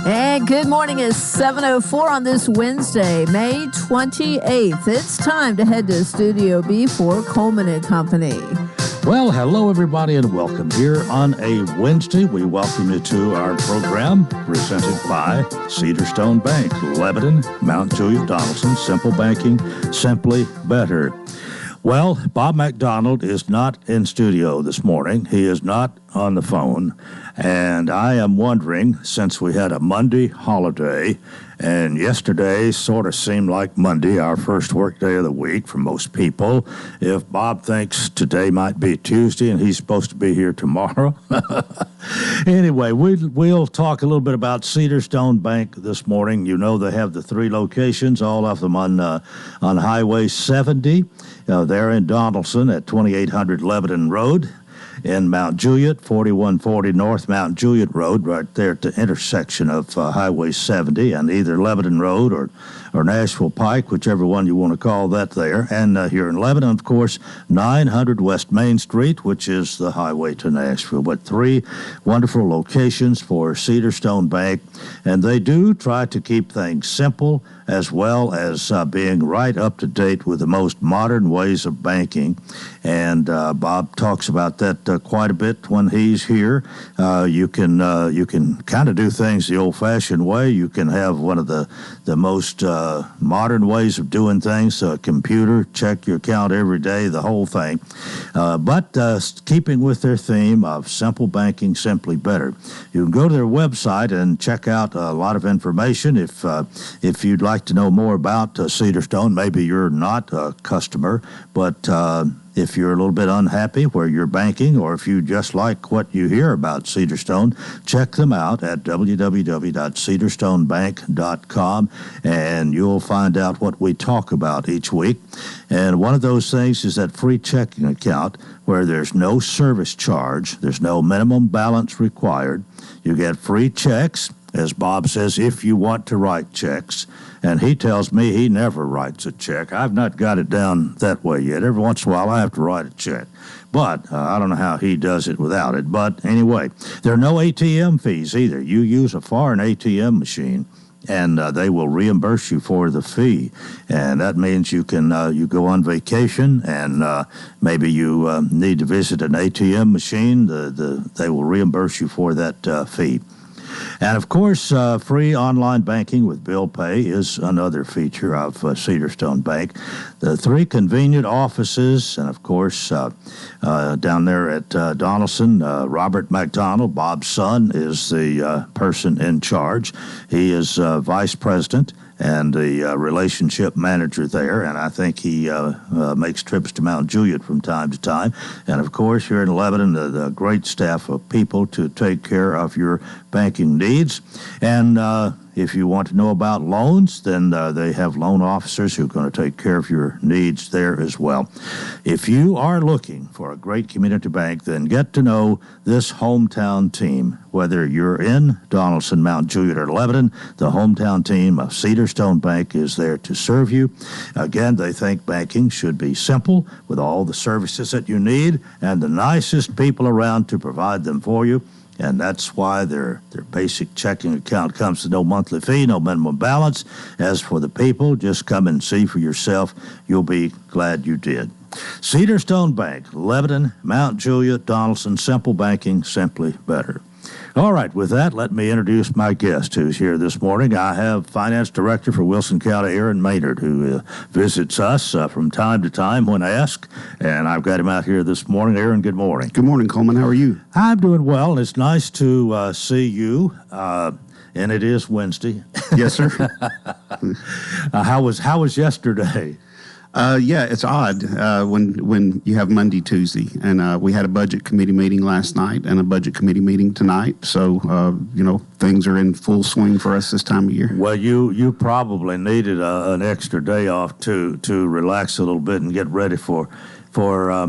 And good morning. It's 7:04 on this Wednesday, May 28th. It's time to head to Studio B for Coleman and Company. Well, hello, everybody, and welcome here on a Wednesday. We welcome you to our program presented by Cedarstone Bank, Lebanon, Mount Juliet, Donaldson. Simple banking, simply better. Well, Bob McDonald is not in studio this morning. He is not on the phone. And I am wondering, since we had a Monday holiday, and yesterday sort of seemed like Monday, our first work day of the week for most people, if Bob thinks today might be Tuesday and he's supposed to be here tomorrow. Anyway, we'll talk a little bit about Cedarstone Bank this morning. You know they have the three locations, all of them on Highway 70. They're in Donaldson at 2800 Lebanon Road. In Mount Juliet, 4140 North Mount Juliet Road, right there at the intersection of Highway 70 and either Lebanon Road or Nashville Pike, whichever one you want to call that there. And here in Lebanon, of course, 900 West Main Street, which is the highway to Nashville. But three wonderful locations for Cedarstone Bank, and they do try to keep things simple as well as being right up to date with the most modern ways of banking. And Bob talks about that quite a bit when he's here. You can kind of do things the old-fashioned way. You can have one of the most modern ways of doing things, a computer, check your account every day, the whole thing. But keeping with their theme of simple banking, simply better. You can go to their website and check out a lot of information. If you'd like to know more about Cedarstone, maybe you're not a customer, but if you're a little bit unhappy where you're banking, or if you just like what you hear about Cedarstone, check them out at www.cedarstonebank.com, and you'll find out what we talk about each week. And one of those things is that free checking account where there's no service charge, there's no minimum balance required. You get free checks, as Bob says, if you want to write checks. And he tells me he never writes a check. I've not got it down that way yet. Every once in a while I have to write a check. But I don't know how he does it without it. But anyway, there are no ATM fees either. You use a foreign ATM machine, and they will reimburse you for the fee. And that means you can you go on vacation, and maybe you need to visit an ATM machine. They will reimburse you for that fee. And, of course, free online banking with bill pay is another feature of Cedarstone Bank. The three convenient offices, and, of course, down there at Donaldson, Robert McDonald, Bob's son, is the person in charge. He is vice president and the relationship manager there, and I think he makes trips to Mount Juliet from time to time. And, of course, here in Lebanon, the great staff of people to take care of your banking needs. And if you want to know about loans, then they have loan officers who are going to take care of your needs there as well. If you are looking for a great community bank, then get to know this hometown team. Whether you're in Donaldson, Mount Juliet, or Lebanon, the hometown team of Cedarstone Bank is there to serve you. Again, they think banking should be simple with all the services that you need and the nicest people around to provide them for you. And that's why their basic checking account comes to no monthly fee, no minimum balance. As for the people, just come and see for yourself. You'll be glad you did. Cedarstone Bank, Lebanon, Mount Juliet, Donaldson, simple banking, simply better. All right, with that, let me introduce my guest who's here this morning. I have Finance Director for Wilson County, Aaron Maynard, who visits us from time to time when asked, and I've got him out here this morning. Aaron, good morning. Good morning, Coleman. How are you? I'm doing well, and it's nice to see you, and it is Wednesday. Yes, sir. How was yesterday? Yeah, it's odd when you have Monday, Tuesday, and we had a budget committee meeting last night and a budget committee meeting tonight. So, things are in full swing for us this time of year. Well, you probably needed an extra day off to relax a little bit and get ready for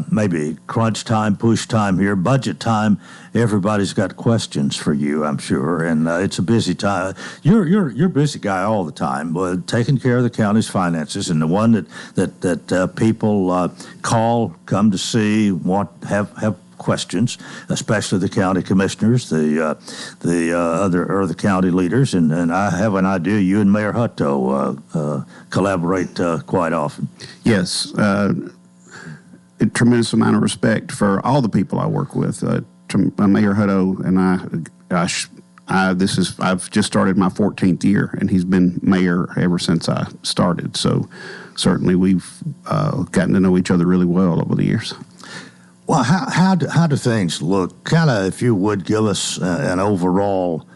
maybe crunch time, push time here, budget time. Everybody's got questions for you, I'm sure, and it's a busy time. You're a busy guy all the time, but taking care of the county's finances, and the one that people call, come to see, have questions, especially the county commissioners, the county leaders, and I have an idea you and Mayor Hutto collaborate quite often. Yes, a tremendous amount of respect for all the people I work with. Mayor Hutto and I've just started my 14th year, and he's been mayor ever since I started. So certainly we've gotten to know each other really well over the years. Well, how do things look? Kind of, if you would give us an overall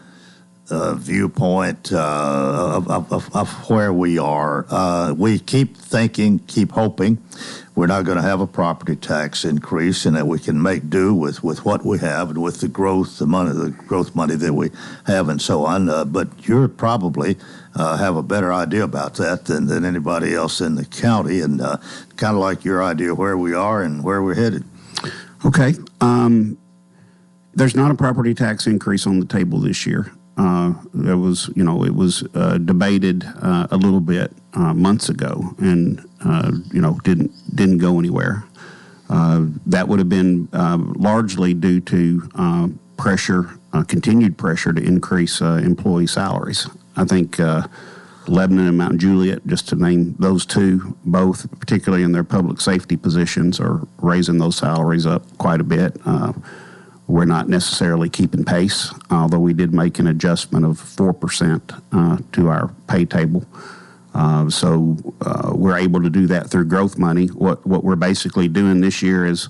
viewpoint of where we are. We keep thinking, keep hoping we're not going to have a property tax increase, and that we can make do with what we have and with the growth money that we have and so on. But you're probably have a better idea about that than anybody else in the county, and kind of like your idea where we are and where we're headed. Okay. There's not a property tax increase on the table this year. It was debated a little bit months ago, and didn't go anywhere. That would have been largely due to continued pressure to increase employee salaries. I think Lebanon and Mount Juliet, just to name those two, both particularly in their public safety positions, are raising those salaries up quite a bit. We're not necessarily keeping pace, although we did make an adjustment of 4% to our pay table. So we're able to do that through growth money. What we're basically doing this year is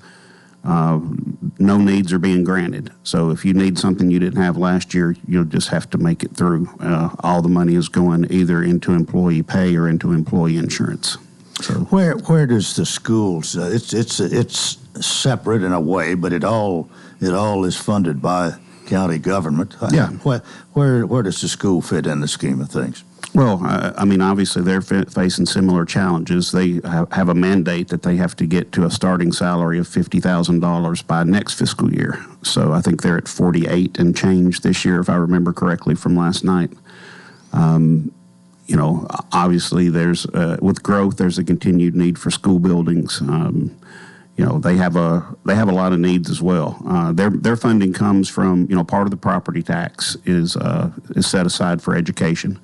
no needs are being granted. So if you need something you didn't have last year, you'll just have to make it through. All the money is going either into employee pay or into employee insurance. So where does the schools? It's separate in a way, but it all is funded by county government. Yeah. Where does the school fit in the scheme of things? Well, obviously they're facing similar challenges. They have a mandate that they have to get to a starting salary of $50,000 by next fiscal year. So I think they're at 48 and change this year, if I remember correctly from last night. Obviously there's with growth, there's a continued need for school buildings. They have a lot of needs as well. Their funding comes from, part of the property tax is set aside for education.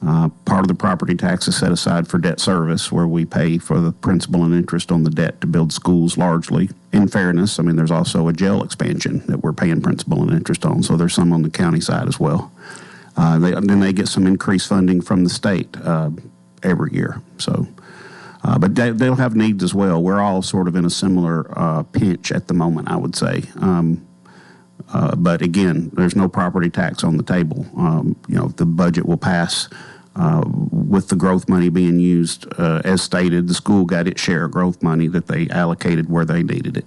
Part of the property tax is set aside for debt service, where we pay for the principal and interest on the debt to build schools largely. In fairness, there's also a jail expansion that we're paying principal and interest on, so there's some on the county side as well. Then they get some increased funding from the state every year. So, but they'll have needs as well. We're all sort of in a similar pinch at the moment, I would say. But again, there's no property tax on the table. The budget will pass with the growth money being used. As stated, the school got its share of growth money that they allocated where they needed it.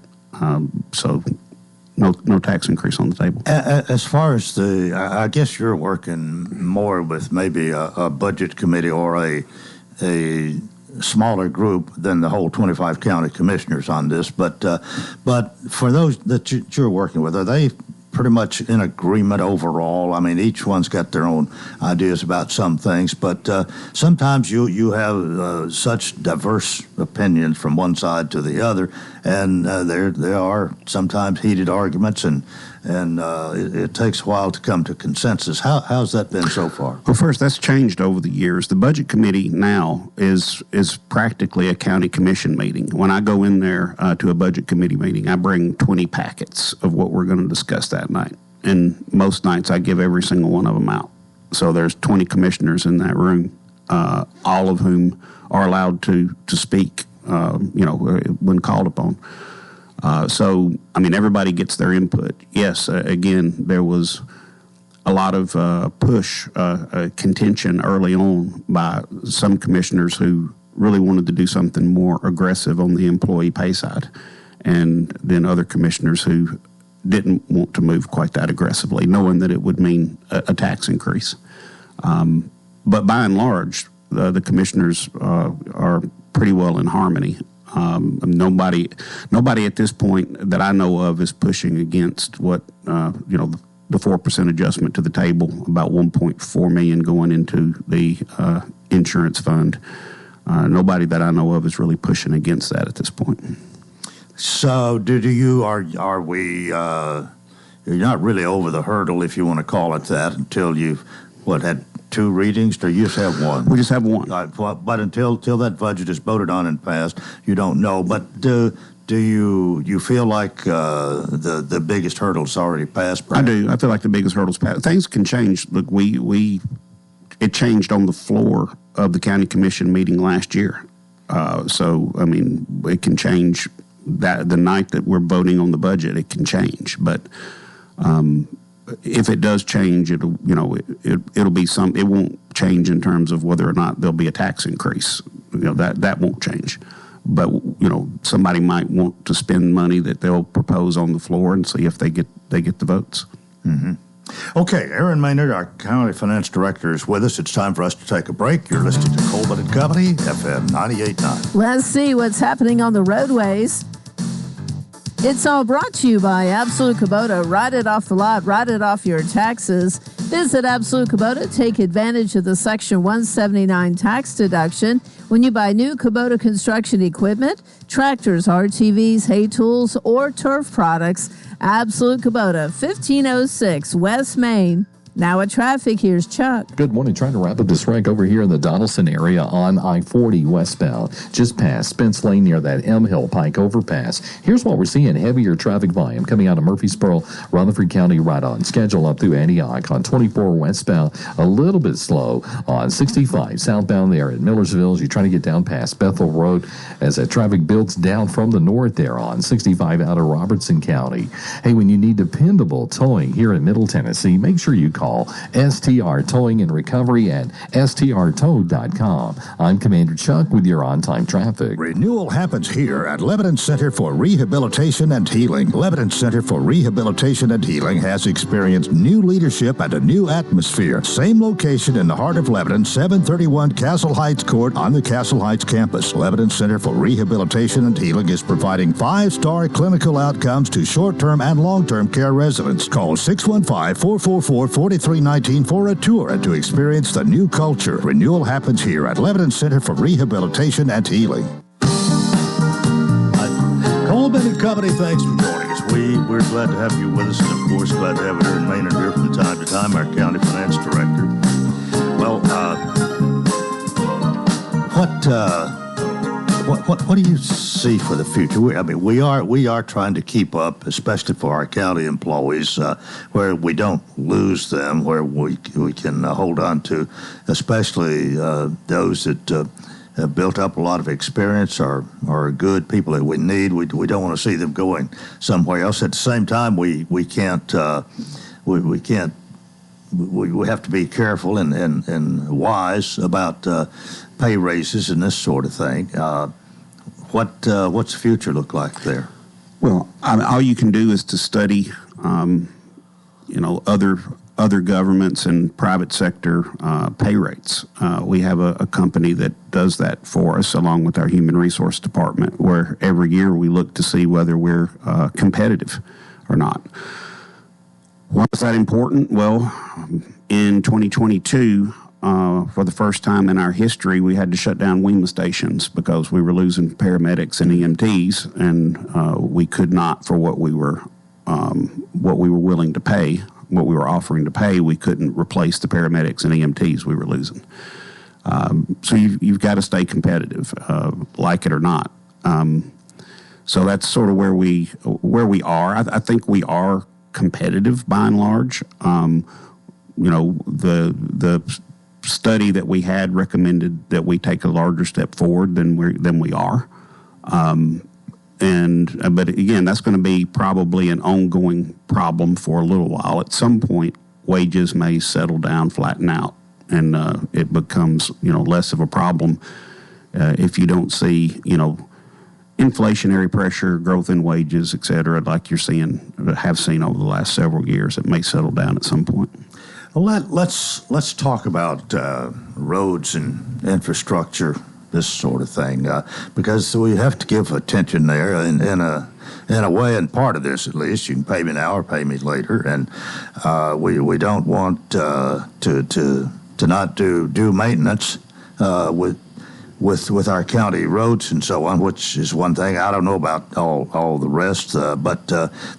So no tax increase on the table. As far as I guess you're working more with maybe a budget committee or a smaller group than the whole 25 county commissioners on this, but for those that you're working with, are they pretty much in agreement overall? Each one's got their own ideas about some things, but sometimes you have such diverse opinions from one side to the other, and there are sometimes heated arguments, and it takes a while to come to consensus. How's that been so far? Well, first, that's changed over the years. The budget committee now is practically a county commission meeting. When I go in there to a budget committee meeting, I bring 20 packets of what we're going to discuss that night. And most nights I give every single one of them out. So there's 20 commissioners in that room, all of whom are allowed to speak, when called upon. So everybody gets their input. Yes, again, there was a lot of contention early on by some commissioners who really wanted to do something more aggressive on the employee pay side, and then other commissioners who didn't want to move quite that aggressively, knowing that it would mean a tax increase. But by and large, the commissioners are pretty well in harmony. Nobody at this point that I know of is pushing against what the 4% adjustment to the table, about $1.4 million going into the insurance fund. Nobody that I know of is really pushing against that at this point. So, are we? You're not really over the hurdle, if you want to call it that, until you've had 2 readings, or you just have 1? We just have 1. But until that budget is voted on and passed, you don't know. But do you feel like the biggest hurdle's already passed? I do. I feel like the biggest hurdle's passed. Things can change. Look, it changed on the floor of the county commission meeting last year. So I mean, it can change. That the night that we're voting on the budget, it can change. But if it does change, it'll be some. It won't change in terms of whether or not there'll be a tax increase. That won't change. But somebody might want to spend money that they'll propose on the floor and see if they get the votes. Mm-hmm. Okay, Aaron Maynard, our county finance director, is with us. It's time for us to take a break. You're listening to Coleman and Company, FM 98.9. Let's see what's happening on the roadways. It's all brought to you by Absolute Kubota. Write it off the lot. Write it off your taxes. Visit Absolute Kubota. Take advantage of the Section 179 tax deduction when you buy new Kubota construction equipment, tractors, RTVs, hay tools, or turf products. Absolute Kubota, 1506 West Main. Now at traffic, here's Chuck. Good morning. Trying to wrap up this wreck over here in the Donaldson area on I-40 westbound, just past Spence Lane near that M Hill Pike overpass. Here's what we're seeing. Heavier traffic volume coming out of Murfreesboro, Rutherford County right on schedule up through Antioch on 24 westbound. A little bit slow on 65 southbound there at Millersville as you're trying to get down past Bethel Road as that traffic builds down from the north there on 65 out of Robertson County. Hey, when you need dependable towing here in Middle Tennessee, make sure you call STR Towing and Recovery at strtow.com. I'm Commander Chuck with your on-time traffic. Renewal happens here at Lebanon Center for Rehabilitation and Healing. Lebanon Center for Rehabilitation and Healing has experienced new leadership and a new atmosphere. Same location in the heart of Lebanon, 731 Castle Heights Court on the Castle Heights campus. Lebanon Center for Rehabilitation and Healing is providing 5-star clinical outcomes to short-term and long-term care residents. Call 615-444-4319 for a tour and to experience the new culture. Renewal happens here at Lebanon Center for Rehabilitation and Healing. Coleman and Company, thanks for joining us. We're glad to have you with us, and of course, glad to have Aaron Maynard here from time to time, our county finance director. Well, what do you see for the future? We are trying to keep up, especially for our county employees, where we don't lose them, where we can hold on to, especially those that have built up a lot of experience, are good people that we need. We don't want to see them going somewhere else. At the same time, we can't we have to be careful and wise about pay raises and this sort of thing. What's the future look like there? Well, all you can do is to study, other governments and private sector pay rates. We have a company that does that for us, along with our human resource department, where every year we look to see whether we're competitive or not. Why is that important? Well, in 2022, for the first time in our history, we had to shut down WEMA stations because we were losing paramedics and EMTs, and we could not, for what we were willing to pay, what we were offering to pay, we couldn't replace the paramedics and EMTs we were losing. So you've got to stay competitive, like it or not. So that's sort of where we are. I think we are competitive by and large. The study that we had recommended that we take a larger step forward than we are. But again, that's going to be probably an ongoing problem for a little while. At some point, wages may settle down, flatten out, and it becomes less of a problem if you don't see inflationary pressure, growth in wages, et cetera, like have seen over the last several years. It may settle down at some point. Well, let's talk about roads and infrastructure, this sort of thing, because we have to give attention there in a way. And part of this, at least, you can pay me now or pay me later, and we don't want to not do maintenance with our county roads and so on, which is one thing. I don't know about all the rest, but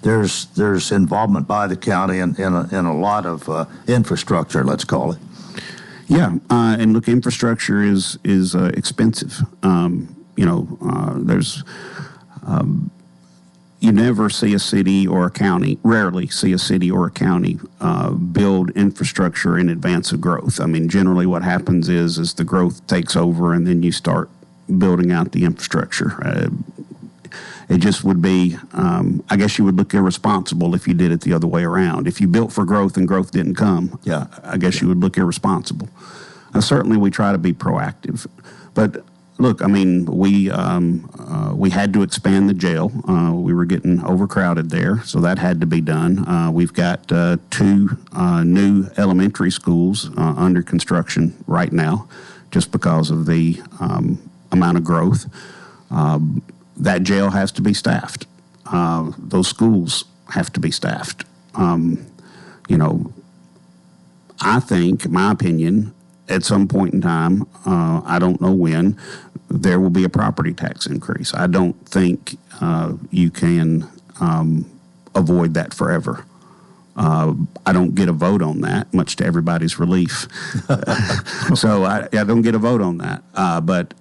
there's involvement by the county in a lot of infrastructure, let's call it. Yeah, and look, infrastructure is expensive. There's you never see a city or a county, rarely see a city or a county build infrastructure in advance of growth. I mean, generally what happens is the growth takes over and then you start building out the infrastructure. It just would be, I guess you would look irresponsible if you did it the other way around. If you built for growth and growth didn't come, I guess you would look irresponsible. Certainly we try to be proactive. But look, I mean, we had to expand the jail. We were getting overcrowded there, so that had to be done. We've got 2 new elementary schools under construction right now, just because of the amount of growth. That jail has to be staffed. Those schools have to be staffed. I think, in my opinion, at some point in time, I don't know when, there will be a property tax increase. I don't think you can avoid that forever. I don't get a vote on that, much to everybody's relief. So I don't get a vote on that. But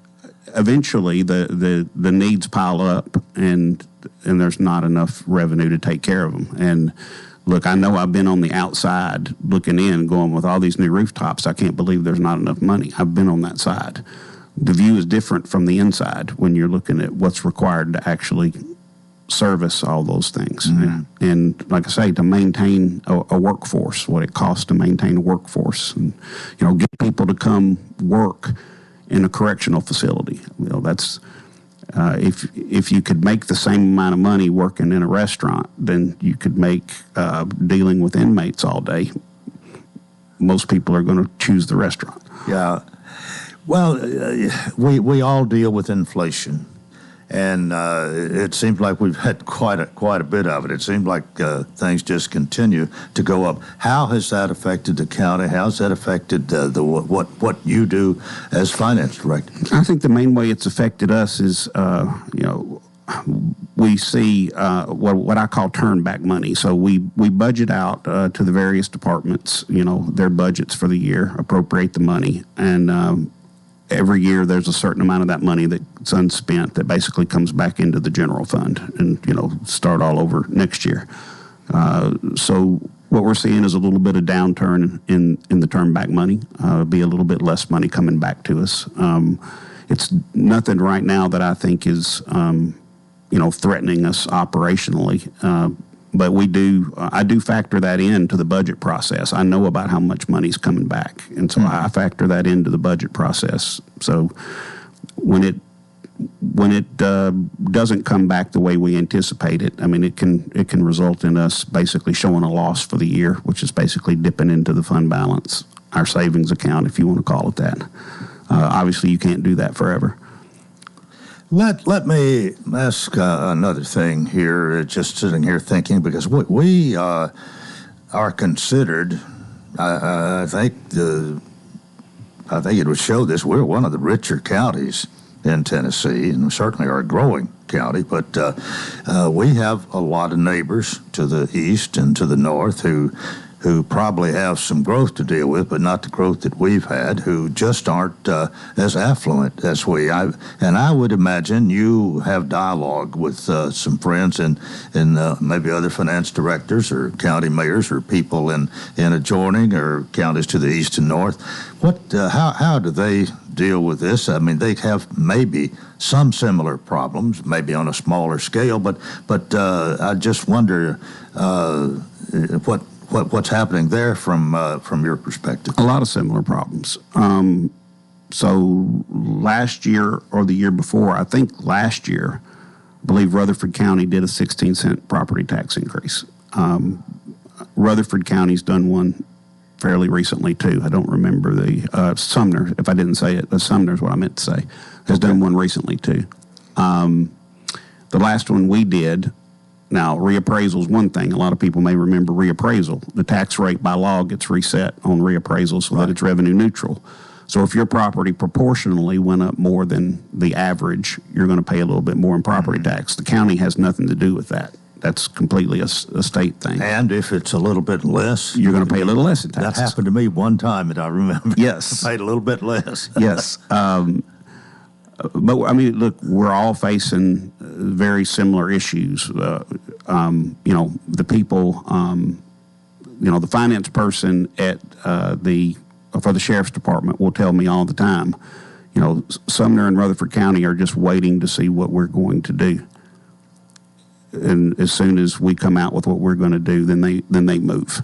eventually the needs pile up and there's not enough revenue to take care of them. And look, I know I've been on the outside looking in, going with all these new rooftops. I can't believe there's not enough money. I've been on that side. The view is different from the inside when you're looking at what's required to actually service all those things. Mm-hmm. And like I say, to maintain a workforce, what it costs to maintain a workforce, and get people to come work in a correctional facility. That's if you could make the same amount of money working in a restaurant than you could make dealing with inmates all day, most people are going to choose the restaurant. Yeah. Well, we all deal with inflation, and it seems like we've had quite a bit of it. It seems like things just continue to go up. How has that affected the county? How has that affected what you do as finance director? I think the main way it's affected us is we see what I call turn back money. So we budget out to the various departments, their budgets for the year, appropriate the money, and every year there's a certain amount of that money that's unspent that basically comes back into the general fund and, start all over next year. So what we're seeing is a little bit of downturn in the turn back money, be a little bit less money coming back to us. It's nothing right now that I think is, threatening us operationally. But I do factor that into the budget process. I know about how much money's coming back, and so I factor that into the budget process. So when it doesn't come back the way we anticipate it, I mean, it can result in us basically showing a loss for the year, which is basically dipping into the fund balance, our savings account, if you want to call it that. Obviously, you can't do that forever. Let me ask another thing here, just sitting here thinking, because we are considered, I think it would show this, we're one of the richer counties in Tennessee, and we certainly are a growing county, but we have a lot of neighbors to the east and to the north who probably have some growth to deal with, but not the growth that we've had, who just aren't as affluent as we. And I would imagine you have dialogue with some friends and maybe other finance directors or county mayors or people in adjoining or counties to the east and north. How do they deal with this? I mean, they have maybe some similar problems, maybe on a smaller scale, but I just wonder what's happening there from your perspective. A lot of similar problems. So last year or the year before, I think last year, I believe Rutherford County did a 16-cent property tax increase. Rutherford County's done one fairly recently too. I don't remember the Sumner. If I didn't say it, Sumner's what I meant to say. Has done one recently too. The last one we did. Now, reappraisal is one thing. A lot of people may remember reappraisal. The tax rate by law gets reset on reappraisal so that it's revenue neutral. So if your property proportionally went up more than the average, you're going to pay a little bit more in property tax. The county has nothing to do with that. That's completely a state thing. And if it's a little bit less, you're going to pay a little less in taxes. That happened to me one time, and I remember. Yes. I paid a little bit less. Yes. But, I mean, look, we're all facing very similar issues. The people, the finance person at for the sheriff's department will tell me all the time, Sumner and Rutherford County are just waiting to see what we're going to do. And as soon as we come out with what we're going to do, then they move.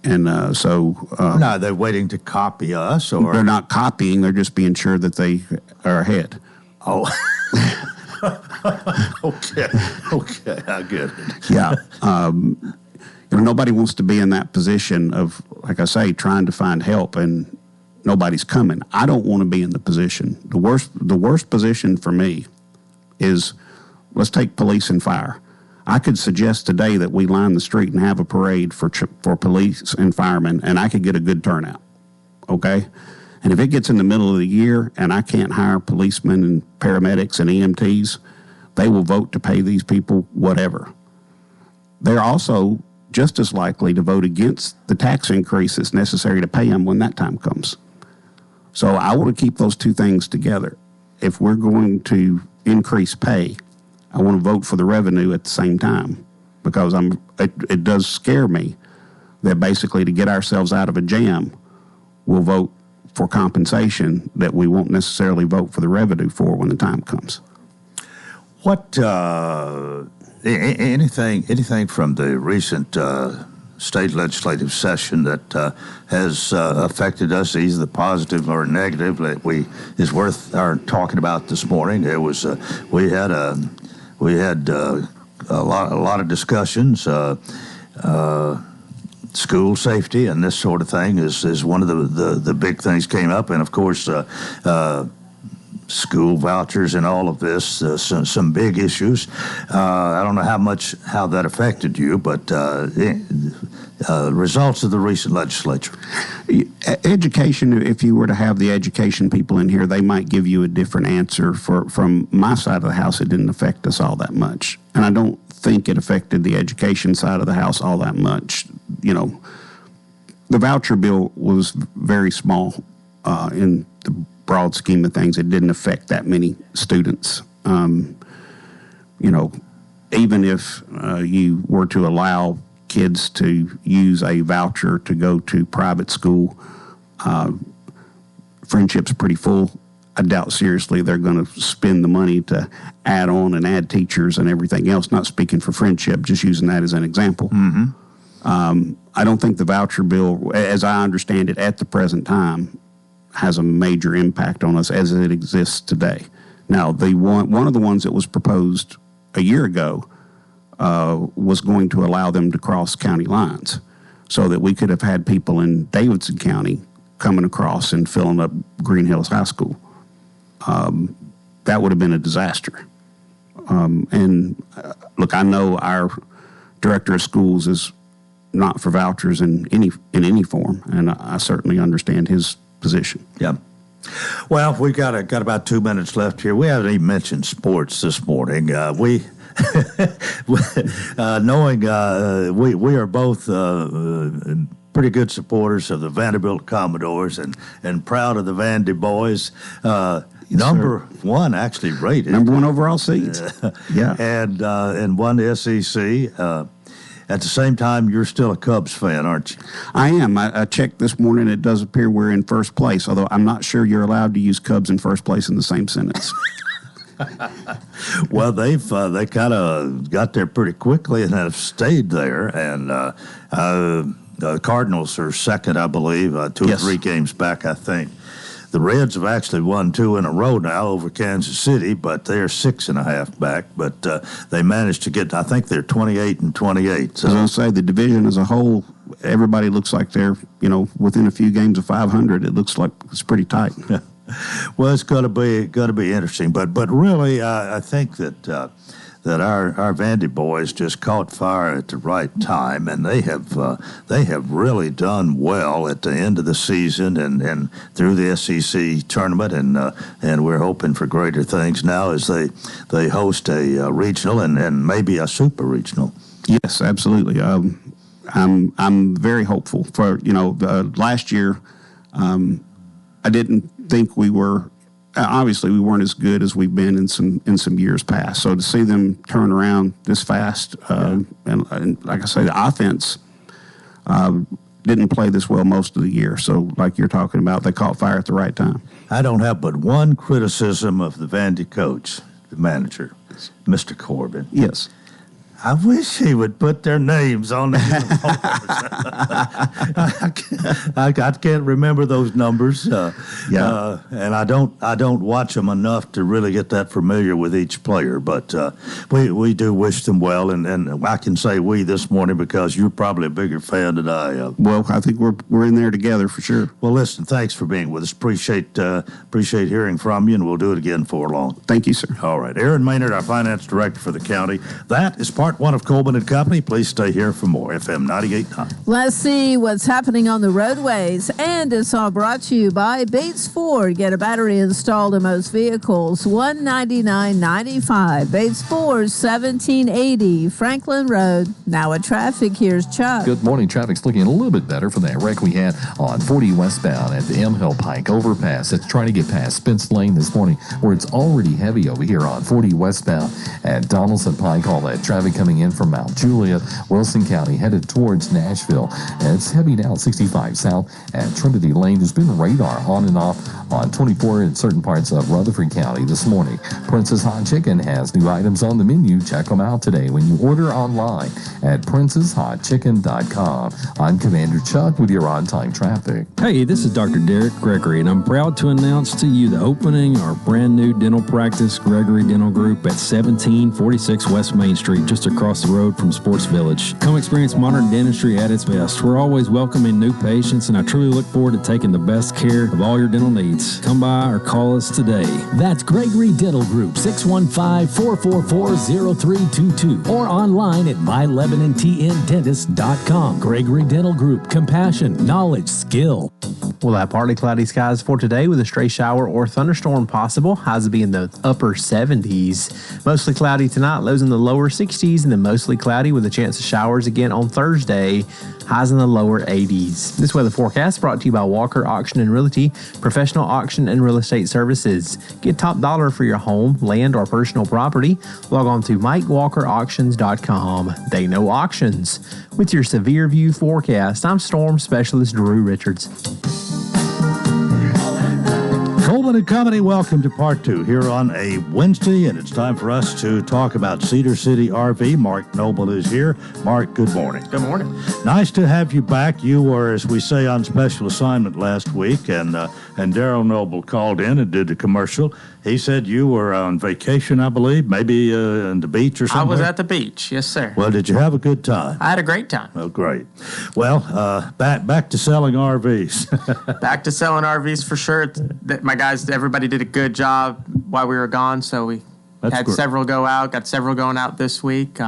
And no, they're waiting to copy us, or they're not copying. They're just being sure that they are ahead. Oh, okay, I get it. Yeah, nobody wants to be in that position of, like I say, trying to find help and nobody's coming. I don't want to be in the position. The worst position for me is, let's take police and fire. I could suggest today that we line the street and have a parade for police and firemen, and I could get a good turnout, okay? And if it gets in the middle of the year and I can't hire policemen and paramedics and EMTs, they will vote to pay these people whatever. They're also just as likely to vote against the tax increase that's necessary to pay them when that time comes. So I want to keep those two things together. If we're going to increase pay, I want to vote for the revenue at the same time, because it does scare me that basically to get ourselves out of a jam, we'll vote for compensation that we won't necessarily vote for the revenue for when the time comes. What anything from the recent state legislative session that has affected us, either positive or negative, that is worth our talking about this morning? There was we had a lot of discussions. School safety and this sort of thing is one of the big things came up, and of course school vouchers and all of this, some big issues. I don't know how that affected you, but results of the recent legislature. Education, if you were to have the education people in here, they might give you a different answer. From my side of the house, it didn't affect us all that much. And I don't think it affected the education side of the house all that much. The voucher bill was very small in the broad scheme of things. It didn't affect that many students. Even if you were to allow kids to use a voucher to go to private school, Friendship's pretty full. I doubt seriously they're going to spend the money to add on and add teachers and everything else. Not speaking for Friendship, just using that as an example. Mm-hmm. I don't think the voucher bill, as I understand it at the present time, has a major impact on us as it exists today. Now, one of the ones that was proposed a year ago was going to allow them to cross county lines, so that we could have had people in Davidson County coming across and filling up Green Hills High School. That would have been a disaster. Look, I know our director of schools is not for vouchers in any form, and I certainly understand his position. Yeah. Well, we've got about 2 minutes left here. We haven't even mentioned sports this morning. We are both pretty good supporters of the Vanderbilt Commodores and proud of the Vandy boys. Number one, actually rated. Number one overall seeds. Yeah. And won the SEC. At the same time, you're still a Cubs fan, aren't you? I am. I checked this morning. It does appear we're in first place, although I'm not sure you're allowed to use Cubs in first place in the same sentence. Well, they kind of got there pretty quickly and have stayed there. And the Cardinals are second, I believe, 2 or 3 games back, I think. The Reds have actually won 2 in a row now over Kansas City, but they're 6.5 back. But they managed to get, I think they're 28 and 28. So. As I say, the division as a whole, everybody looks like they're, within a few games of 500. It looks like it's pretty tight. Well, it's going to be interesting. But really, I think that that our Vandy boys just caught fire at the right time, and they have really done well at the end of the season and through the SEC tournament, and we're hoping for greater things now as they host a regional and maybe a super regional. Yes, absolutely. I'm very hopeful for last year. I didn't think we were. Obviously, we weren't as good as we've been in some years past. So to see them turn around this fast, and like I say, the offense didn't play this well most of the year. So, like you're talking about, they caught fire at the right time. I don't have but one criticism of the Vandy coach, the manager, Mr. Coleman. Yes. I wish he would put their names on the uniforms. I can't remember those numbers. And I don't watch them enough to really get that familiar with each player. But we do wish them well, and I can say we this morning because you're probably a bigger fan than I am. Well, I think we're in there together for sure. Well, listen, thanks for being with us. Appreciate hearing from you, and we'll do it again before long. Thank you, sir. All right, Aaron Maynard, our finance director for the county. That is part one of Coleman and Company. Please stay here for more. FM 98.9. Let's see what's happening on the roadways. And it's all brought to you by Bates Ford. Get a battery installed in most vehicles. $199.95. Bates Ford, 1780 Franklin Road. Now at traffic, here's Chuck. Good morning. Traffic's looking a little bit better from that wreck we had on 40 westbound at the M Hill Pike overpass. It's trying to get past Spence Lane this morning, where it's already heavy over here on 40 westbound at Donaldson Pike. All that traffic coming in from Mount Juliet, Wilson County, headed towards Nashville. And it's heavy now, 65 south at Trinity Lane. There's been radar on and off on 24 in certain parts of Rutherford County this morning. Prince's Hot Chicken has new items on the menu. Check them out today when you order online at princeshotchicken.com. I'm Commander Chuck with your on-time traffic. Hey, this is Dr. Derek Gregory, and I'm proud to announce to you the opening of our brand new dental practice, Gregory Dental Group, at 1746 West Main Street, just across the road from Sports Village. Come experience modern dentistry at its best. We're always welcoming new patients, and I truly look forward to taking the best care of all your dental needs. Come by or call us today. That's Gregory Dental Group, 615-444-0322, or online at myLebanonTNDentist.com. Gregory Dental Group, compassion, knowledge, skill. We'll have partly cloudy skies for today with a stray shower or thunderstorm possible. Highs will be in the upper 70s. Mostly cloudy tonight, lows in the lower 60s, and then mostly cloudy with a chance of showers again on Thursday. Highs in the lower 80s. This weather forecast brought to you by Walker Auction and Realty, professional auction and real estate services. Get top dollar for your home, land, or personal property. Log on to MikeWalkerAuctions.com. They know auctions. With your severe view forecast, I'm Storm Specialist Drew Richards. Coleman and Company, welcome to part two here on a Wednesday, and it's time for us to talk about Cedar City RV. Mark Noble is here. Mark, good morning. Good morning. Nice to have you back. You were, as we say, on special assignment last week, and Daryl Noble called in and did a commercial. He said you were on vacation, I believe, maybe on the beach or something. I was at the beach, yes, sir. Well, did you have a good time? I had a great time. Oh, great. Well, back to selling RVs. Back to selling RVs for sure. My guys, everybody did a good job while we were gone, so we had several go out, got several going out this week.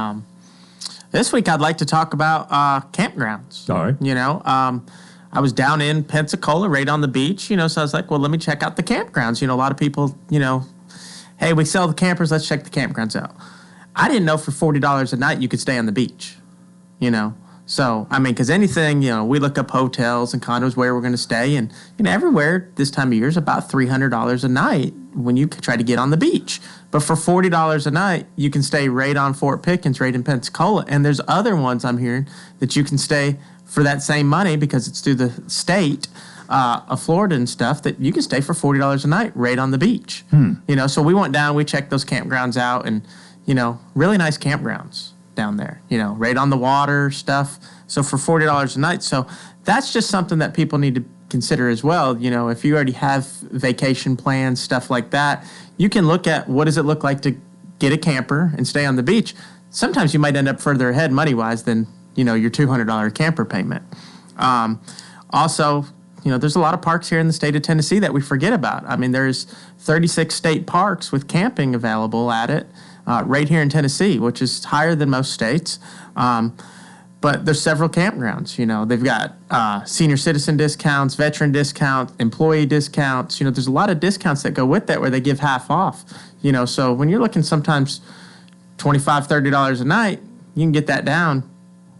This week I'd like to talk about campgrounds. All right. You know, I was down in Pensacola, right on the beach, so I was like, well, let me check out the campgrounds. A lot of people, hey, we sell the campers, let's check the campgrounds out. I didn't know for $40 a night you could stay on the beach, So, because anything, we look up hotels and condos where we're going to stay, and, everywhere this time of year is about $300 a night when you try to get on the beach. But for $40 a night, you can stay right on Fort Pickens, right in Pensacola. And there's other ones I'm hearing that you can stay for that same money because it's through the state of Florida and stuff that you can stay for $40 a night right on the beach. So we went down, we checked those campgrounds out, and, really nice campgrounds down there, right on the water stuff. So for $40 a night. So that's just something that people need to consider as well. If you already have vacation plans, stuff like that, you can look at what does it look like to get a camper and stay on the beach. Sometimes you might end up further ahead money-wise than, your $200 camper payment. Also, there's a lot of parks here in the state of Tennessee that we forget about. There's 36 state parks with camping available at it. right here in Tennessee, which is higher than most states. But there's several campgrounds. They've got senior citizen discounts, veteran discounts, employee discounts. There's a lot of discounts that go with that where they give half off. So when you're looking sometimes $25, $30 a night, you can get that down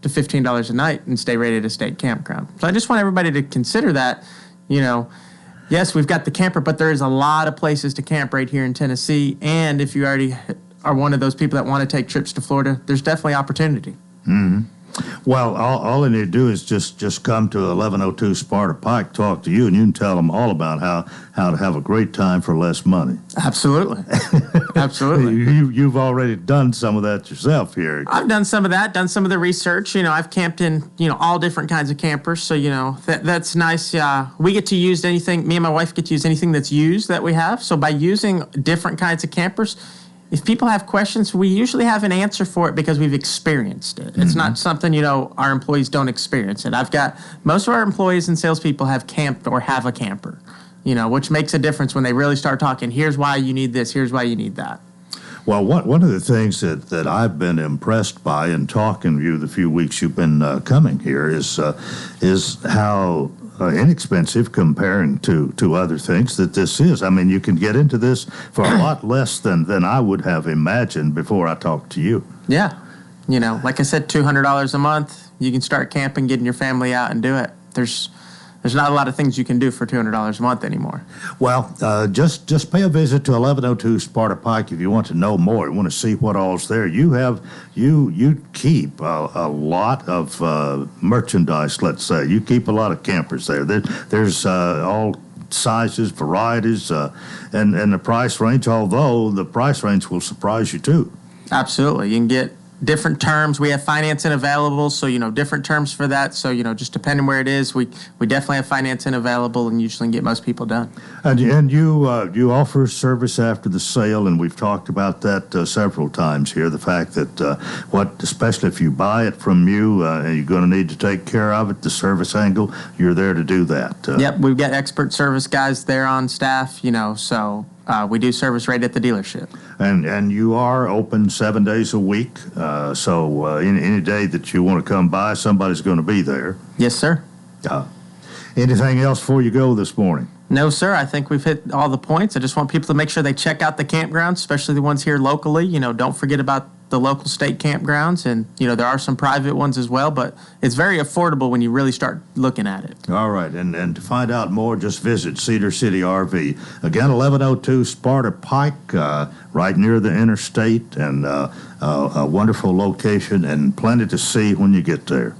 to $15 a night and stay rated a state campground. So I just want everybody to consider that. Yes, we've got the camper, but there is a lot of places to camp right here in Tennessee. And if you already are one of those people that want to take trips to Florida, there's definitely opportunity. Mm-hmm. Well, all they need to do is just come to 1102 Sparta Pike, talk to you, and you can tell them all about how to have a great time for less money. Absolutely. Absolutely. You've already done some of that yourself here. I've done some of that, done some of the research. I've camped in, all different kinds of campers. So, that's nice. We get to use anything, me and my wife get to use anything that's used that we have. So by using different kinds of campers, if people have questions, we usually have an answer for it because we've experienced it. It's not something, our employees don't experience it. I've got most of our employees and salespeople have camped or have a camper, which makes a difference when they really start talking, here's why you need this, here's why you need that. Well, one of the things that I've been impressed by in talking to you the few weeks you've been coming here is how inexpensive comparing to other things that this is. I mean, you can get into this for a lot less than I would have imagined before I talked to you. Yeah. Like I said, $200 a month, you can start camping, getting your family out and do it. There's not a lot of things you can do for $200 a month anymore. Well, just pay a visit to 1102 Sparta Pike if you want to know more. You want to see what all's there. You keep a lot of merchandise. Let's say you keep a lot of campers there. There's all sizes, varieties, and the price range. Although the price range will surprise you too. Absolutely, you can get different terms. We have financing available, so different terms for that. So just depending where it is, we definitely have financing available, and usually can get most people done. And you offer service after the sale, and we've talked about that several times here. The fact that especially if you buy it from you, and you're going to need to take care of it, the service angle, you're there to do that. Yep, we've got expert service guys there on staff. So. We do service right at the dealership. And you are open 7 days a week, so any day that you want to come by, somebody's going to be there. Yes, sir. Anything else before you go this morning? No, sir. I think we've hit all the points. I just want people to make sure they check out the campgrounds, especially the ones here locally. Don't forget about the local state campgrounds, and there are some private ones as well, but it's very affordable when you really start looking at it. All right, and to find out more, just visit Cedar City RV. Again, 1102 Sparta Pike, right near the interstate, and a wonderful location, and plenty to see when you get there.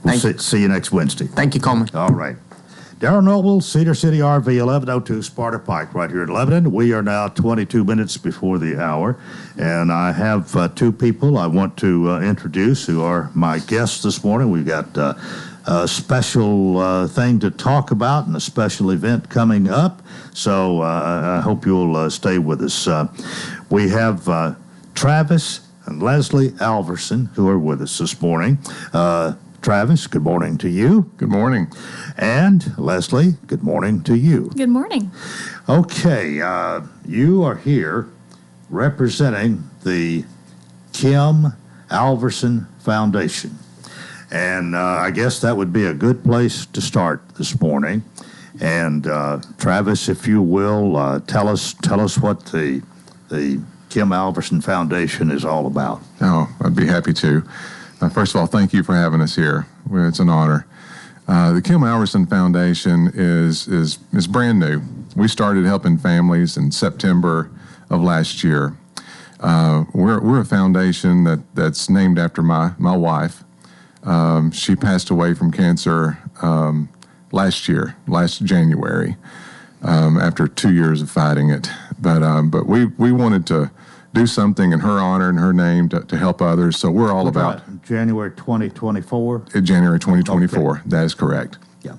We'll see you next Wednesday. Thank you, Coleman. All right. Darryl Noble, Cedar City RV, 1102 Sparta Pike, right here in Lebanon. We are now 22 minutes before the hour, and I have two people I want to introduce who are my guests this morning. We've got a special thing to talk about and a special event coming up, so I hope you'll stay with us. We have Travis and Leslie Alverson who are with us this morning. Travis, good morning to you. Good morning. And Leslie, good morning to you. Good morning. Okay, you are here representing the Kim Alverson Foundation. And I guess that would be a good place to start this morning. And Travis, if you will, tell us what the Kim Alverson Foundation is all about. Oh, I'd be happy to. First of all, thank you for having us here. It's an honor. The Kim Alverson Foundation is brand new. We started helping families in September of last year. We're a foundation that's named after my wife. She passed away from cancer last January, after 2 years of fighting it. But we wanted to do something in her honor and her name to help others. So we're all about January 2024. January 2024. Okay. That is correct. Yeah.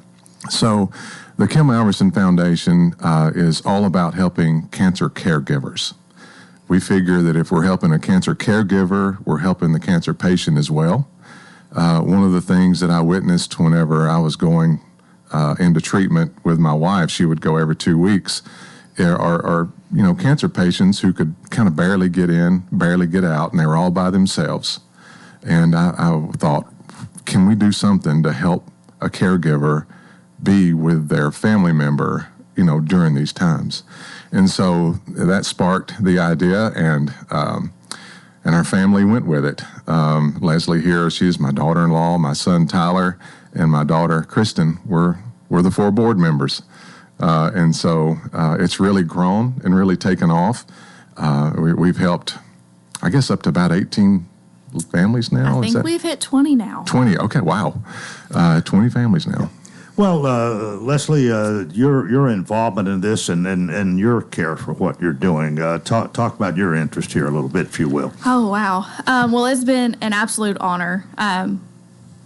So the Kim Alverson Foundation is all about helping cancer caregivers. We figure that if we're helping a cancer caregiver, we're helping the cancer patient as well. One of the things that I witnessed whenever I was going into treatment with my wife, she would go every 2 weeks, are cancer patients who could kind of barely get in, barely get out, and they were all by themselves. And I thought, can we do something to help a caregiver be with their family member, during these times? And so that sparked the idea, and our family went with it. Leslie here, she's my daughter-in-law, my son Tyler, and my daughter Kristen were the 4 board members. And so it's really grown and really taken off. We've helped, I guess, up to about 18 families now. I think we've hit 20 now. 20, okay, wow. 20 families now. Well, Leslie, your involvement in this and your care for what you're doing, talk about your interest here a little bit, if you will. Oh, wow. Well, it's been an absolute honor.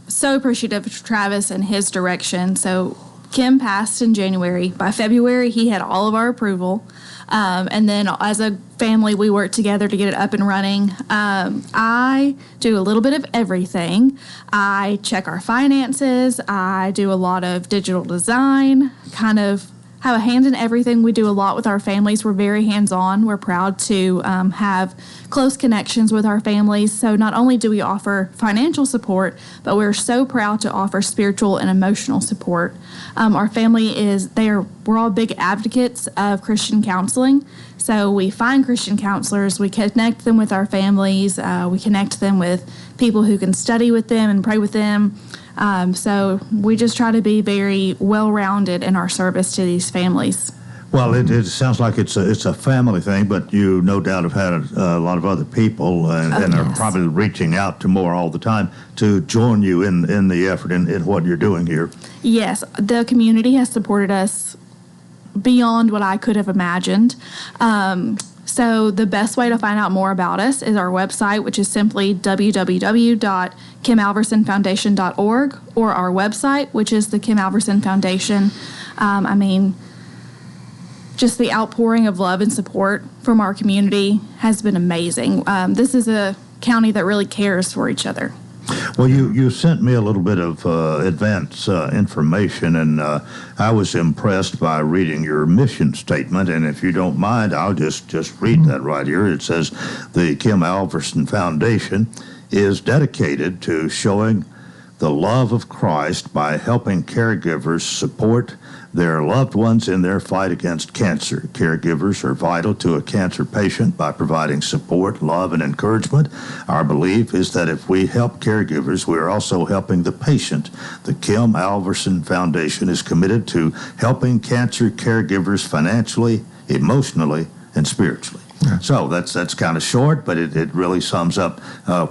So appreciative of Travis and his direction. So Kim passed in January. By February, he had all of our approval. And then as a family, we worked together to get it up and running. I do a little bit of everything. I check our finances. I do a lot of digital design, kind of have a hand in everything. We do a lot with our families. We're very hands-on. We're proud to have close connections with our families. So not only do we offer financial support, but we're so proud to offer spiritual and emotional support. Our family we're all big advocates of Christian counseling. So we find Christian counselors, we connect them with our families, we connect them with people who can study with them and pray with them. So we just try to be very well-rounded in our service to these families. Well, it sounds like it's a family thing, but you no doubt have had a lot of other people and are probably reaching out to more all the time to join you in the effort in what you're doing here. Yes, the community has supported us beyond what I could have imagined. So the best way to find out more about us is our website, which is simply www.kimalversonfoundation.org, or our website, which is the Kim Alverson Foundation. Just the outpouring of love and support from our community has been amazing. This is a county that really cares for each other. Well, you sent me a little bit of advance information, and I was impressed by reading your mission statement. And if you don't mind, I'll just read that right here. It says, the Kim Alverson Foundation is dedicated to showing the love of Christ by helping caregivers support their loved ones in their fight against cancer. Caregivers are vital to a cancer patient by providing support, love, and encouragement. Our belief is that if we help caregivers, we are also helping the patient. The Kim Alverson Foundation is committed to helping cancer caregivers financially, emotionally, and spiritually. Yeah. So that's kind of short, but it really sums up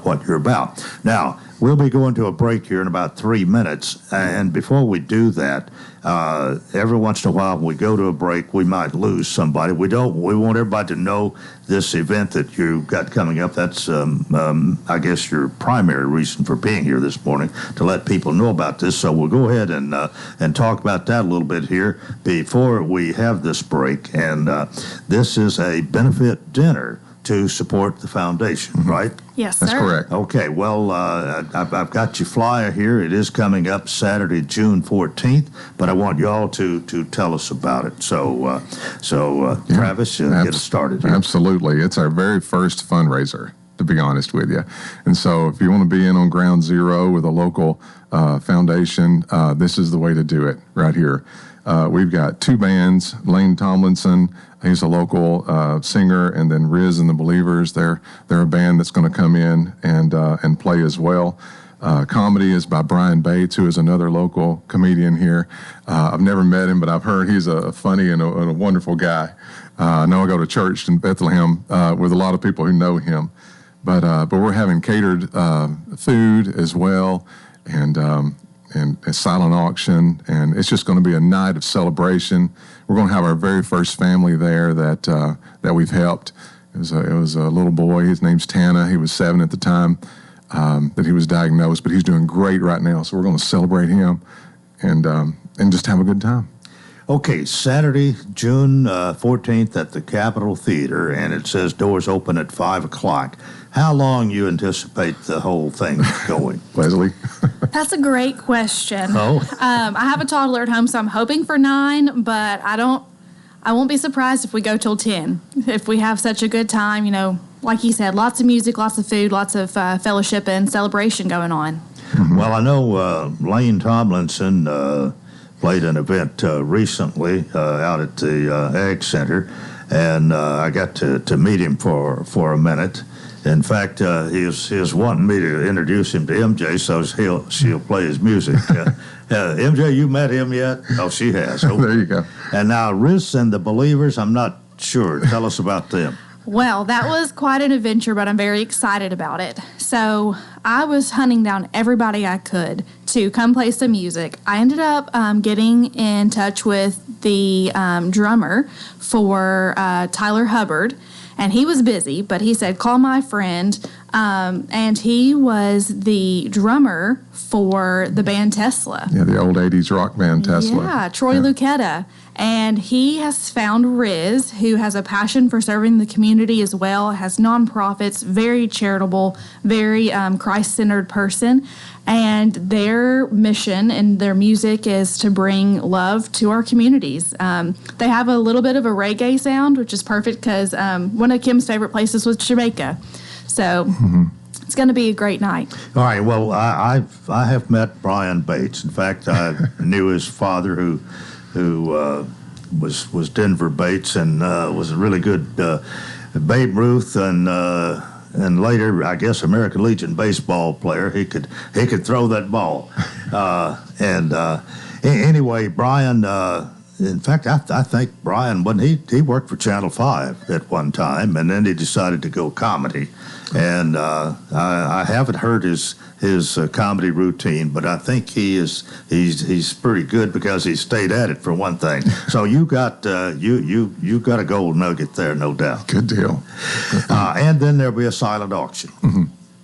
what you're about. Now, we'll be going to a break here in about 3 minutes, and before we do that, every once in a while when we go to a break, we might lose somebody. We want everybody to know this event that you've got coming up. That's, I guess, your primary reason for being here this morning, to let people know about this. So we'll go ahead and talk about that a little bit here before we have this break. And this is a benefit dinner to support the foundation, right? Yes, sir. That's correct. Okay, well, I've got your flyer here. It is coming up Saturday, June 14th, but I want y'all to tell us about it. So, Travis, get us started here. Absolutely. It's our very first fundraiser, to be honest with you. And so if you want to be in on ground zero with a local foundation, this is the way to do it right here. We've got 2 bands, Lane Tomlinson, he's a local singer, and then Riz and the Believers, they're a band that's going to come in and play as well. Comedy is by Brian Bates, who is another local comedian here. I've never met him, but I've heard he's a funny and a wonderful guy. I know I go to church in Bethlehem with a lot of people who know him. But we're having catered food as well, and a silent auction, and it's just going to be a night of celebration. We're going to have our very first family there that we've helped. It was a little boy. His name's Tana. He was 7 at the time that he was diagnosed, but he's doing great right now. So we're going to celebrate him and just have a good time. Okay, Saturday, June 14th at the Capitol Theater, and it says doors open at 5 o'clock. How long you anticipate the whole thing going? Leslie? That's a great question. Oh. I have a toddler at home, so I'm hoping for 9, but I I won't be surprised if we go till 10. If we have such a good time, like you said, lots of music, lots of food, lots of fellowship and celebration going on. Well, I know Lane Tomlinson played an event recently out at the Ag Center, and I got to meet him for a minute. In fact, he was wanting me to introduce him to MJ, so she'll play his music. MJ, you met him yet? Oh, she has. Okay. There you go. And now Riz and the Believers, I'm not sure. Tell us about them. Well, that was quite an adventure, but I'm very excited about it. So I was hunting down everybody I could to come play some music. I ended up getting in touch with the drummer for Tyler Hubbard, and he was busy, but he said, call my friend, and he was the drummer for the band Tesla. Yeah, the old 80s rock band Tesla. Yeah, Troy Lucetta. And he has found Riz, who has a passion for serving the community as well, has nonprofits, very charitable, very Christ-centered person. And their mission and their music is to bring love to our communities. They have a little bit of a reggae sound, which is perfect because one of Kim's favorite places was Jamaica. So it's going to be a great night. All right. Well, I have met Brian Bates. In fact, I knew his father, who was Denver Bates, and was a really good Babe Ruth and later, I guess, American Legion baseball player. He could throw that ball. Anyway, Brian. In fact, I think Brian, when he worked for Channel 5 at one time, and then he decided to go comedy. And I haven't heard his comedy routine, but I think he's pretty good because he stayed at it for one thing. So you got you got a gold nugget there, no doubt. Good deal. And then there'll be a silent auction.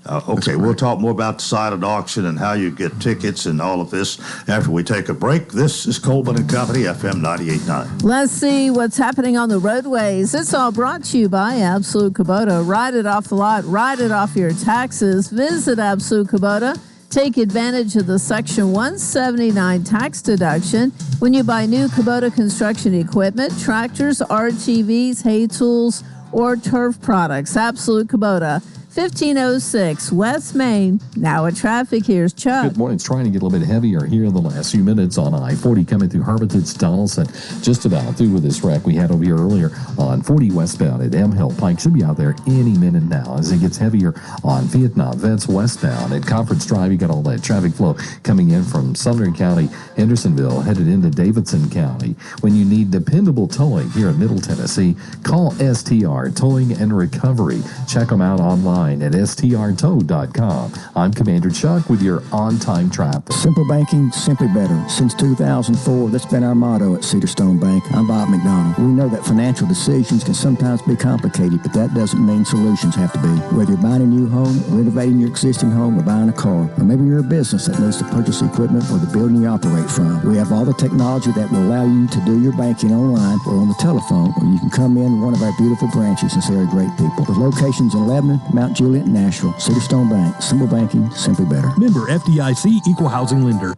Okay, we'll talk more about the silent auction and how you get tickets and all of this after we take a break. This is Coleman and Company, FM 98.9. Let's see what's happening on the roadways. It's all brought to you by Absolute Kubota. Ride it off the lot, ride it off your taxes. Visit Absolute Kubota. Take advantage of the Section 179 tax deduction when you buy new Kubota construction equipment, tractors, RTVs, hay tools, or turf products. Absolute Kubota. 1506 West Main. Now at traffic, here's Chuck. Good morning. It's trying to get a little bit heavier here in the last few minutes on I-40 coming through Hermitage, Donaldson. Just about through with this wreck we had over here earlier on 40 westbound at M Hill Pike. Should be out there any minute now as it gets heavier on Vietnam Vets westbound. At Conference Drive, you got all that traffic flow coming in from Sumner County, Hendersonville, headed into Davidson County. When you need dependable towing here in Middle Tennessee, call STR Towing and Recovery. Check them out online at strtow.com. I'm Commander Chuck with your on-time traffic. Simple banking, simply better. Since 2004, that's been our motto at Cedar Stone Bank. I'm Bob McDonald. We know that financial decisions can sometimes be complicated, but that doesn't mean solutions have to be. Whether you're buying a new home, renovating your existing home, or buying a car, or maybe you're a business that needs to purchase equipment for the building you operate from, we have all the technology that will allow you to do your banking online or on the telephone, or you can come in one of our beautiful branches and see our great people. With locations in Lebanon, Mount Juliet, and Nashville, Cedar Stone Bank. Simple banking, simply better. Member FDIC, Equal Housing Lender.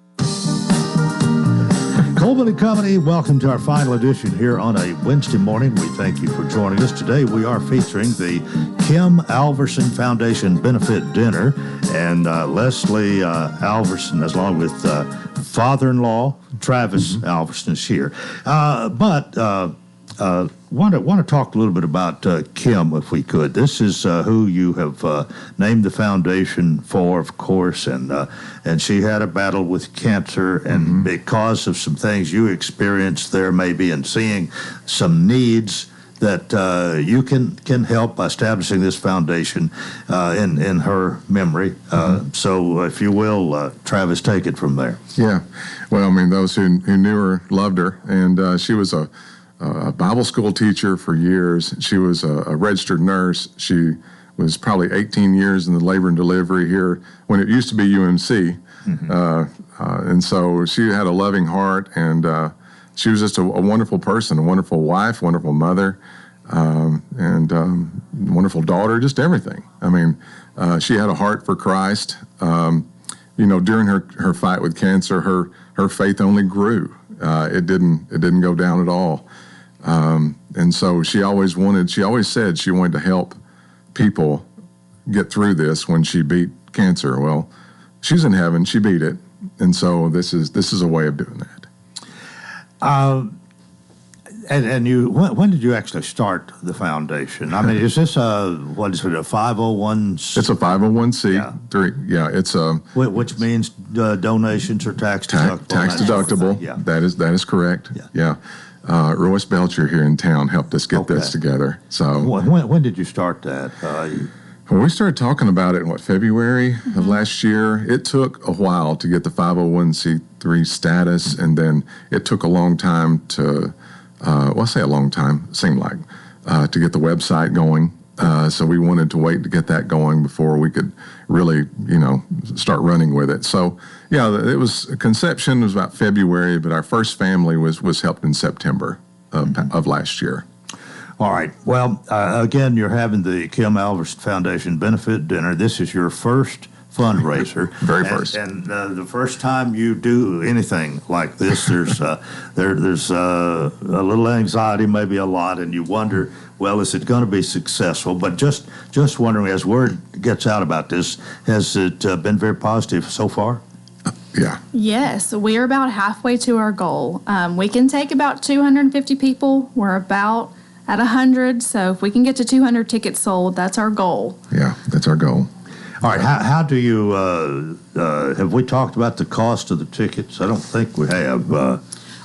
Coleman and Company, welcome to our final edition here on a Wednesday morning. We thank you for joining us. Today we are featuring the Kim Alverson Foundation Benefit Dinner, and Leslie Alverson, along with father-in-law Travis Alverson, is here. Want to talk a little bit about Kim, if we could. This is who you have named the foundation for, of course, and she had a battle with cancer, and because of some things you experienced there, maybe, and seeing some needs that you can help by establishing this foundation in her memory. So, if you will, Travis, take it from there. Yeah. Well, I mean, those who knew her loved her, and she was a Bible school teacher for years. She was a registered nurse. She was probably 18 years in the labor and delivery here when it used to be UMC. And so she had a loving heart, and she was just a wonderful person, a wonderful wife, wonderful mother, and wonderful daughter, just everything. I mean, she had a heart for Christ. During her fight with cancer, her faith only grew. It didn't go down at all. And so she always said she wanted to help people get through this when she beat cancer. Well, she's in heaven. She beat it. And so this is a way of doing that. And you, when did you actually start the foundation? I mean, is this what is it, a 501? It's a 501c3. Yeah, it's a which means donations are tax deductible. Tax deductible. Yeah, that is correct. Yeah. Royce Belcher here in town helped us get this together. So when did you start that? Well, we started talking about it in February of last year. It took a while to get the 501c3 status, and then it took a long time to. I say a long time, seemed like, to get the website going. So we wanted to wait to get that going before we could really, start running with it. So, it was conception was about February, but our first family was helped in September of last year. All right. Well, again, you're having the Kim Alverson Foundation benefit dinner. This is your first fundraiser. Very first. And the first time you do anything like this, there's there's a little anxiety, maybe a lot, and you wonder, well, is it going to be successful? But just wondering, as word gets out about this, has it been very positive so far? Yeah. Yes, we are about halfway to our goal. We can take about 250 people. We're about at 100, so if we can get to 200 tickets sold, that's our goal. Yeah, that's our goal. All right, how do you, have we talked about the cost of the tickets? I don't think we have.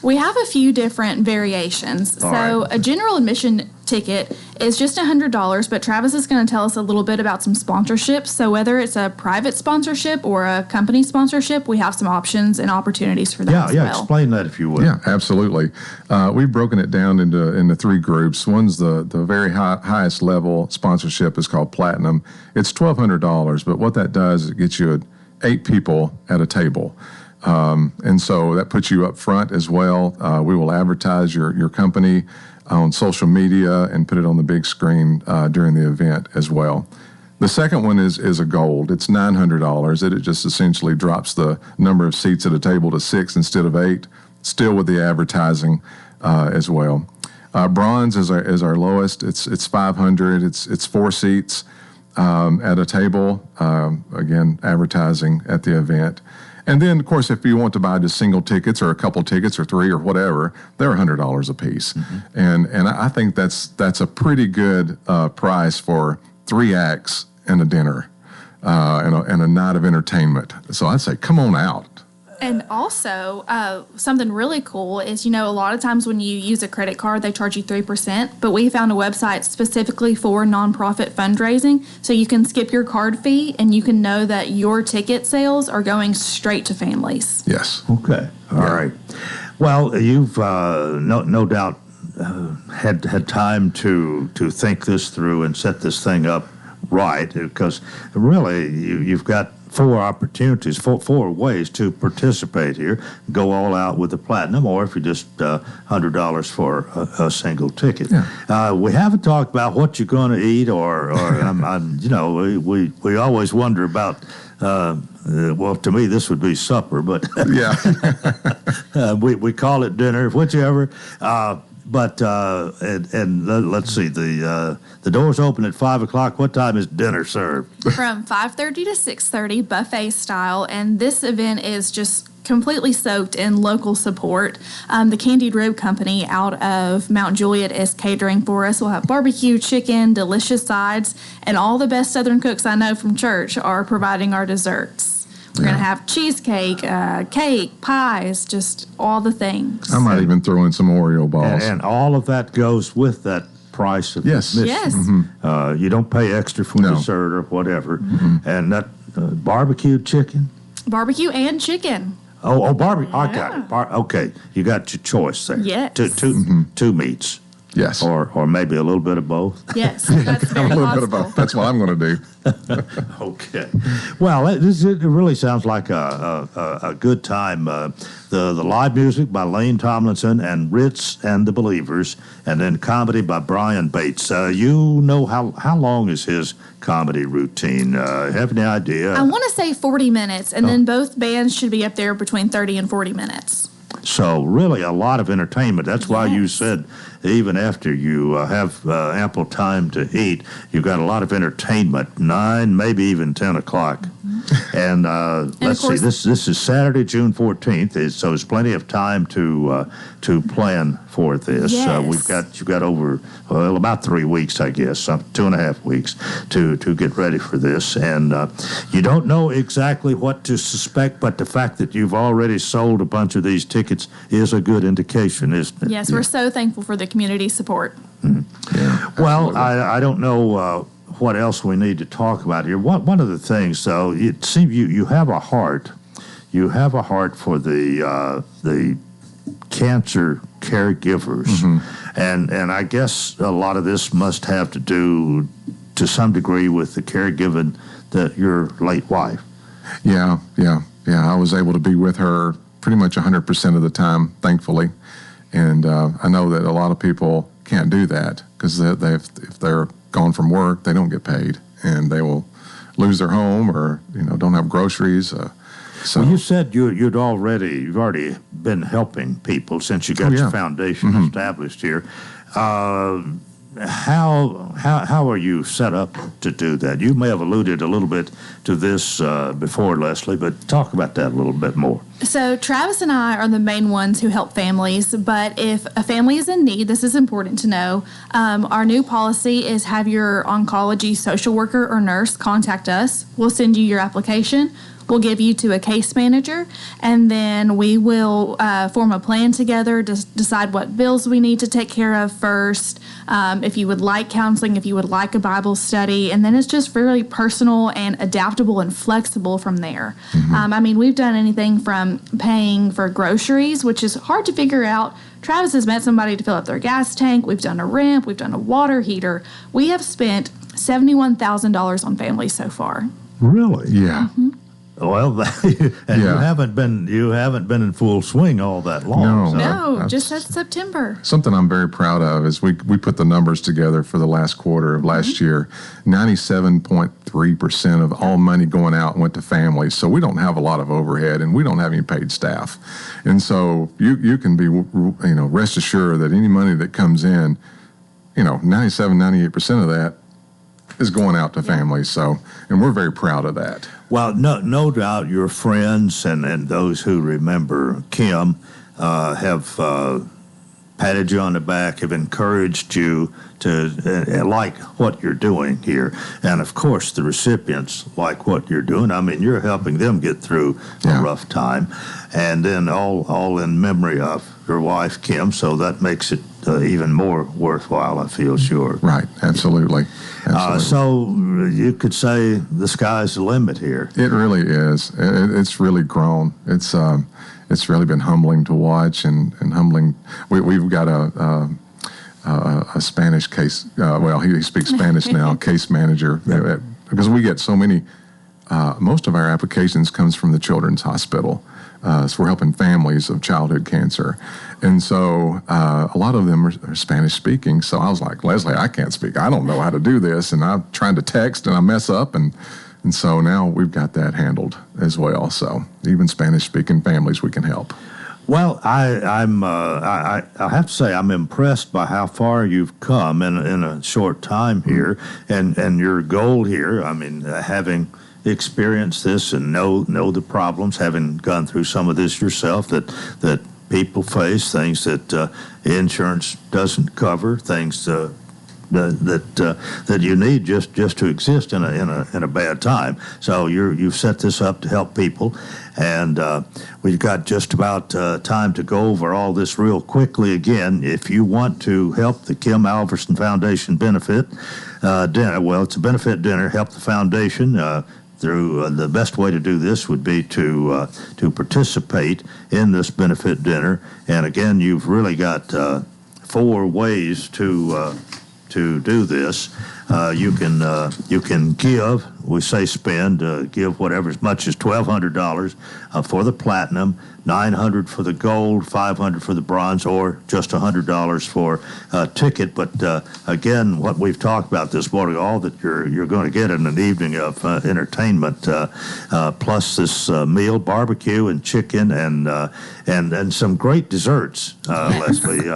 We have a few different variations. So a general admission ticket is just $100, but Travis is going to tell us a little bit about some sponsorships. So whether it's a private sponsorship or a company sponsorship, we have some options and opportunities for that as well. Yeah, explain that if you would. Yeah, absolutely. We've broken it down into three groups. One's the very highest level sponsorship is called Platinum. It's $1,200, but what that does is it gets you 8 people at a table. And so that puts you up front as well. We will advertise your company on social media and put it on the big screen during the event as well. The second one is a gold. It's $900. It just essentially drops the number of seats at a table to 6 instead of 8, still with the advertising as well. Bronze is our lowest. It's $500. It's 4 seats at a table. Again, advertising at the event. And then, of course, if you want to buy just single tickets or a couple tickets or 3 or whatever, they're $100 a piece. Mm-hmm. And I think that's a pretty good price for 3 acts and a dinner and a night of entertainment. So I'd say, come on out. And also, something really cool is, a lot of times when you use a credit card, they charge you 3%, but we found a website specifically for nonprofit fundraising, so you can skip your card fee and you can know that your ticket sales are going straight to families. Yes. Okay. All right. Well, you've no doubt had time to think this through and set this thing up right, because really you've got 4 opportunities, 4 ways to participate here. Go all out with the Platinum, or if you just $100 for a single ticket. Yeah. We haven't talked about what you're going to eat, or we always wonder about. Well, to me, this would be supper, but yeah, we call it dinner, whichever. But let's see, the doors open at 5 o'clock. What time is dinner served? From 5:30 to 6:30, buffet style, and this event is just completely soaked in local support. The Candied Rib Company out of Mount Juliet is catering for us. We'll have barbecue, chicken, delicious sides, and all the best Southern cooks I know from church are providing our desserts. We're going to have cheesecake, cake, pies, just all the things. I might even throw in some Oreo balls. And all of that goes with that price of admission. Yes. Mm-hmm. You don't pay extra for dessert or whatever. Mm-hmm. And that barbecued chicken? Barbecue and chicken. Oh, barbecue. I got it. Okay. You got your choice there. Yes. Two meats. Yes. Or maybe a little bit of both. Yes, that's very a little possible. bit of both. That's what I'm going to do. Okay. Well, it really sounds like a good time. The live music by Lane Tomlinson and Ritz and the Believers, and then comedy by Brian Bates. How long is his comedy routine? Have any idea? I want to say 40 minutes, and then both bands should be up there between 30 and 40 minutes. So really a lot of entertainment. That's why you said even after you have ample time to eat, you've got a lot of entertainment, 9, maybe even 10 o'clock. And let's see, this is Saturday, June 14th, so there's plenty of time to plan for this. Yes. You've got over about 3 weeks, I guess, 2.5 weeks to get ready for this. And you don't know exactly what to suspect, but the fact that you've already sold a bunch of these tickets is a good indication, isn't it? Yes, we're so thankful for the community support. Mm-hmm. Yeah. Well, I don't know what else we need to talk about here. One of the things, though, it seems you have a heart. You have a heart for the cancer caregivers, mm-hmm. and I guess a lot of this must have to do, to some degree, with the caregiving that your late wife. Yeah. I was able to be with her pretty much 100% of the time, thankfully, and I know that a lot of people can't do that because if they're gone from work, they don't get paid, and they will lose their home or don't have groceries. So well, you said you've already been helping people since you got your foundation mm-hmm. established here. How are you set up to do that? You may have alluded a little bit to this before, Leslie, but talk about that a little bit more. So Travis and I are the main ones who help families, but if a family is in need, this is important to know, our new policy is have your oncology social worker or nurse contact us. We'll send you your application. We'll give you to a case manager, and then we will form a plan together to decide what bills we need to take care of first, if you would like counseling, if you would like a Bible study, and then it's just really personal and adaptable and flexible from there. Mm-hmm. We've done anything from paying for groceries, which is hard to figure out. Travis has met somebody to fill up their gas tank. We've done a ramp. We've done a water heater. We have spent $71,000 on families so far. Really? Yeah. Mm-hmm. Well, and you haven't been in full swing all that long. No, just since September. Something I'm very proud of is we put the numbers together for the last quarter of last mm-hmm. year. 97.3% of all money going out went to families. So we don't have a lot of overhead, and we don't have any paid staff. And so you can be rest assured that any money that comes in, 98% of that is going out to families. So, and we're very proud of that. Well, no doubt your friends and those who remember Kim have patted you on the back, have encouraged you to like what you're doing here. And, of course, the recipients like what you're doing. You're helping them get through a rough time. And then all in memory of your wife, Kim, so that makes it even more worthwhile, I feel sure. Right, absolutely. So you could say the sky's the limit here. It really is. It's really grown. It's really been humbling to watch and humbling. We've got a Spanish case. He speaks Spanish now. Case manager, because we get so many. Most of our applications comes from the Children's Hospital. So we're helping families of childhood cancer. And so a lot of them are Spanish speaking. So I was like, Leslie, I can't speak. I don't know how to do this. And I'm trying to text and I mess up. And so now we've got that handled as well. So even Spanish speaking families we can help. Well, I have to say I'm impressed by how far you've come in a short time here, and your goal here. Having experienced this and know the problems, having gone through some of this yourself, that people face, things that insurance doesn't cover, things that you need just to exist in a bad time. So you've set this up to help people, and we've got just about time to go over all this real quickly again. If you want to help the Kim Alverson Foundation benefit dinner, well, it's a benefit dinner. Help the foundation. Through the best way to do this would be to participate in this benefit dinner. And again, you've really got 4 ways to do this. you can give. We say spend, give whatever, as much as $1,200 for the platinum, $900 for the gold, $500 for the bronze, or just $100 for a ticket. But again, what we've talked about this morning, all that you're going to get in an evening of entertainment, plus this meal, barbecue and chicken, and some great desserts. Leslie,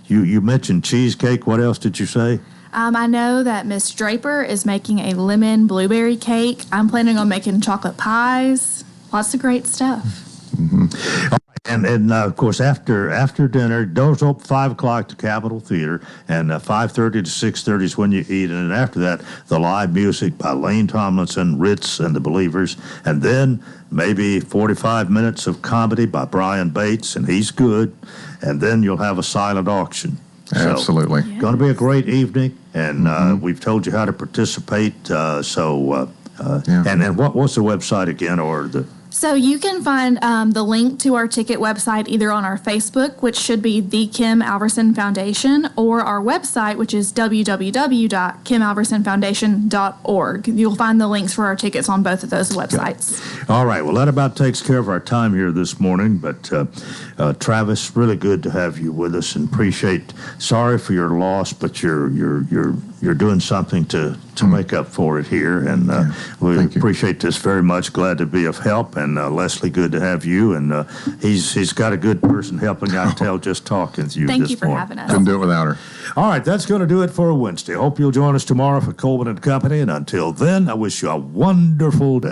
you mentioned cheesecake. What else did you say? I know that Miss Draper is making a lemon blueberry cake. I'm planning on making chocolate pies. Lots of great stuff. Mm-hmm. All right. And of course, after dinner, doors open 5 o'clock to Capitol Theater, and 5:30 to 6:30 is when you eat. And after that, the live music by Lane Tomlinson, Ritz, and the Believers. And then maybe 45 minutes of comedy by Brian Bates, and he's good. And then you'll have a silent auction. Absolutely. So, going to be a great evening, and we've told you how to participate. And what's the website again, or the? So you can find the link to our ticket website either on our Facebook, which should be the Kim Alverson Foundation, or our website, which is www.kimalversonfoundation.org. You'll find the links for our tickets on both of those websites. All right. Well, that about takes care of our time here this morning. But Travis, really good to have you with us, and appreciate. Sorry for your loss, but you're doing something to make up for it here, and we appreciate this very much. Glad to be of help. And Leslie, good to have you. And he's got a good person helping out. Tell just talking to you. Thank this you for morning. having us. Couldn't do it without her. All right, that's going to do it for a Wednesday. Hope you'll join us tomorrow for Coleman and Company. And until then, I wish you a wonderful day.